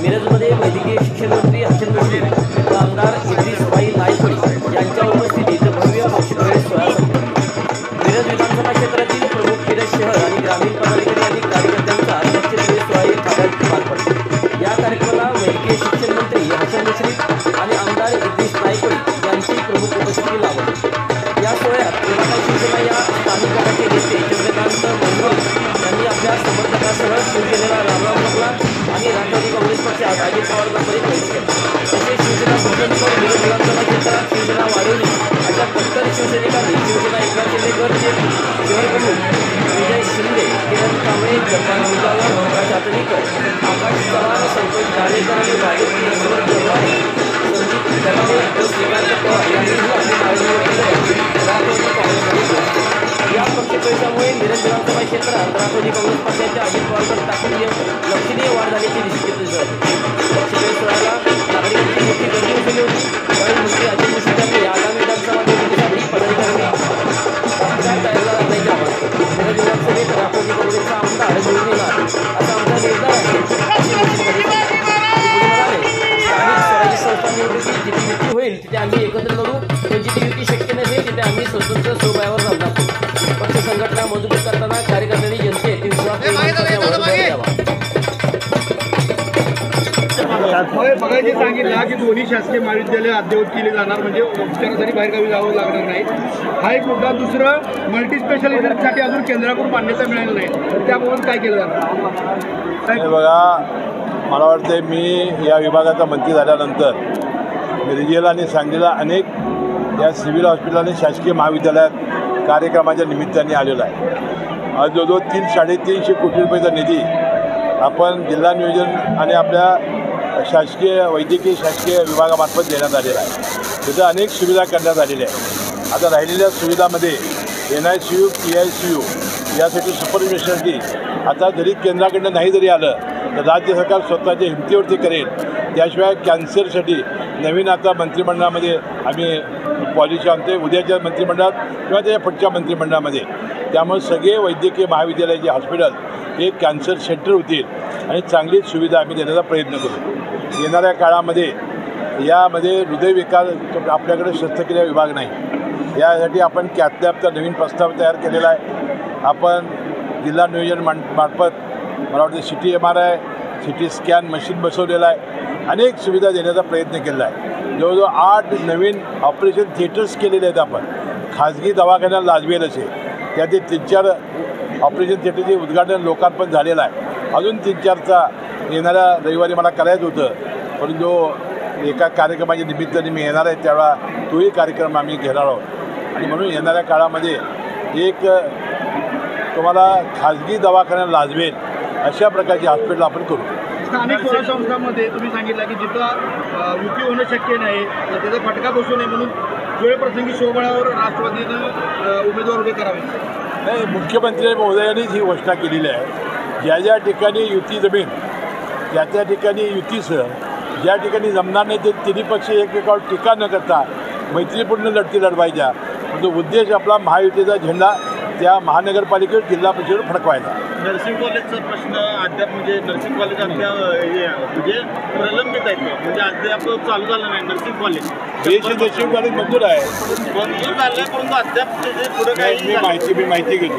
मिरजमध्ये वैद्यकीय शिक्षण मंत्री हसन मुश्रीफ व आमदार इद्रिस भाई नायकवडी यांच्या उपस्थितीत भव्य बक्षीस सोहळा संपला। मिरज विधानसभा क्षेत्रातील प्रमुख मिरज शहर आणि ग्रामीण पदाधिकारी आणि कार्यकर्त्यांचा बक्षीस सोहळा ठाण्यात पार पडला। या कार्यक्रमाला वैद्यकीय शिक्षण मंत्री हसन मुश्रीफ आणि आमदार इद्रिस नायकवडी यांची प्रमुख उपस्थिती लाभली। या सोहळ्यात विभागात शिवसेना या स्थानिक गटाचे नेते चंद्रकांत मंगळ यांनी आपल्या समर्थकांसह शिवसेनेला रामराम म्हटला आणि राष्ट्रवादी काँग्रेस पक्षात अजित पवार गटामध्ये प्रवेश केला। तसेच शिवसेना पक्षांकडून मिरज विधानसभा क्षेत्रात शिवसेना वाढवली अशा कट्टर शिवसैनिकांनी शिवसेना एकनाथ शिंदेगडचे शहर प्रमुख विजय शिंदे, किरण कांबळे, जगदाळ मुजावर, प्रकाश आटणीकर, आकाश चव्हाण, संतोष जानेकर आणि भाजपचे सुरेश जगवारे, संदीप जगाले व श्रीकांत पवार यांनीही आपली मागणी राष्ट्रवादी काँग्रेसमध्ये या पक्षप्रवेशामुळे मिरज विधानसभा क्षेत्रात राष्ट्रवादी काँग्रेस पक्षाच्या अजित पवार ताकदीय लक्षणीय वाढ झाल्याची दिसून येत आहे। पक्षप्रवेश सोहळ्याला नागरिकांची मोठी गर्दी उसळली होती। त्यावेळी मंत्री हसन मुश्रीफ यांनी आगामी विधानसभा निवडणुकीसाठी पदाधिकाऱ्यांनी पक्षात तयार असल्याचे आवाहन केले। मिरज विधानसभेत राष्ट्रवादी काँग्रेसचा आमदार निवडून येणार असा आमचा निर्धार आहे। स्थानिक स्वराज्य संस्था निवडणुकीत जिथे युती होईल तिथे आम्ही एकत्र लढू, पण जिथे युती शक्य नसेल तिथे आम्ही स्वतंत्र स्वबळावर लढणार। पक्ष संघटना मजबूत करताना कार्यकर्त्यांनी जनतेत विश्वास निर्माण द्यावा। बघायचे सांगितलं की दोन्ही शासकीय महाविद्यालय अद्ययावत केले जाणार, म्हणजे उपचारासाठी बाहेरगावी जावं लागणार नाही, हा एक मुद्दा। दुसरं, मल्टी स्पेशालिटीसाठी अजून केंद्राकडून मान्यता मिळाली नाही, तर त्याबाबत काय केलं जाणार? बघा, मला वाटतं मी या विभागाचा मंत्री झाल्यानंतर मिरजेला आणि सांगलीला अनेक या सिव्हिल हॉस्पिटल आणि शासकीय महाविद्यालयात कार्यक्रमाच्या निमित्ताने आलेला आहे। आज जवळजवळ 300-350 कोटी रुपयाचा निधी आपण जिल्हा नियोजन आणि आपल्या शासकीय वैद्यकीय शासकीय विभागामार्फत देण्यात आलेला आहे। तिथं अनेक सुविधा करण्यात आलेल्या आहेत। आता राहिलेल्या सुविधामध्ये NICU, PICU यासाठी सुपर स्पेशालिटी आता जरी केंद्राकडनं नाही जरी आलं तर राज्य सरकार स्वतःच्या हिमतीवरती करेल। त्याशिवाय कॅन्सरसाठी नवीन आता मंत्रिमंडळामध्ये आम्ही पॉलिसी आणतो, उद्याच्या मंत्रिमंडळात किंवा त्याच्या पुढच्या मंत्रिमंडळामध्ये। त्यामुळे सगळे वैद्यकीय महाविद्यालयाचे हॉस्पिटल हे कॅन्सर सेंटर होतील आणि चांगली सुविधा आम्ही देण्याचा प्रयत्न करू। येणाऱ्या काळामध्ये यामध्ये हृदयविकार आपल्याकडे शस्त्रक्रिया विभाग नाही, यासाठी आपण कॅथलॅबचा नवीन प्रस्ताव तयार केलेला आहे। आपण जिल्हा नियोजन मार्फत मला वाटतं CT MRI, CT scan machine बसवलेला आहे, अनेक सुविधा देण्याचा प्रयत्न केला आहे। जवळजवळ 8 नवीन ऑपरेशन थिएटर्स केलेले आहेत आपण, खाजगी दवाखान्याला लाजवेल असे, त्यातील 3-4 ऑपरेशन थिएटरचे उद्घाटन लोकार्पण झालेलं आहे। अजून 3-4चा येणाऱ्या रविवारी मला करायचं होतं, परंतु एका कार्यक्रमाच्या निमित्ताने मी येणार आहे, त्यावेळा तोही कार्यक्रम आम्ही घेणार आहोत। आणि म्हणून येणाऱ्या काळामध्ये एक तुम्हाला खाजगी दवाखान्याला लाजवेल अशा प्रकारचे हॉस्पिटल आपण करू। स्थानिक स्वराज्य संस्थांमध्ये तुम्ही सांगितलं की जिथं युती होणं शक्य नाही तर त्याचा फटका बसू नये म्हणून वेळप्रसंगी स्वबळावर राष्ट्रवादीनं उमेदवार उभे करावे। नाही, मुख्यमंत्री महोदयांनीच ही घोषणा केलेली आहे। ज्या ज्या ठिकाणी युती जमेल त्या ठिकाणी युतीसह, ज्या ठिकाणी जमणार नाही ते तिन्ही पक्ष एकमेकावर टीका न करता मैत्रीपूर्ण लढती लढवायच्या, तो उद्देश आपला महायुतीचा झेंडा त्या महानगरपालिकेवर जिल्हा परिषदेवर फडकवायचा। नर्सिंग कॉलेजचा प्रश्न अद्याप म्हणजे नर्सिंग कॉलेज अद्याप म्हणजे प्रलंबित आहेत, म्हणजे अद्याप चालू झालं नाही नर्सिंग कॉलेज। नर्सिंग कॉलेज मंजूर आहे, मंजूर झालं, परंतु अद्याप पुढे काही मी माहिती घेतो।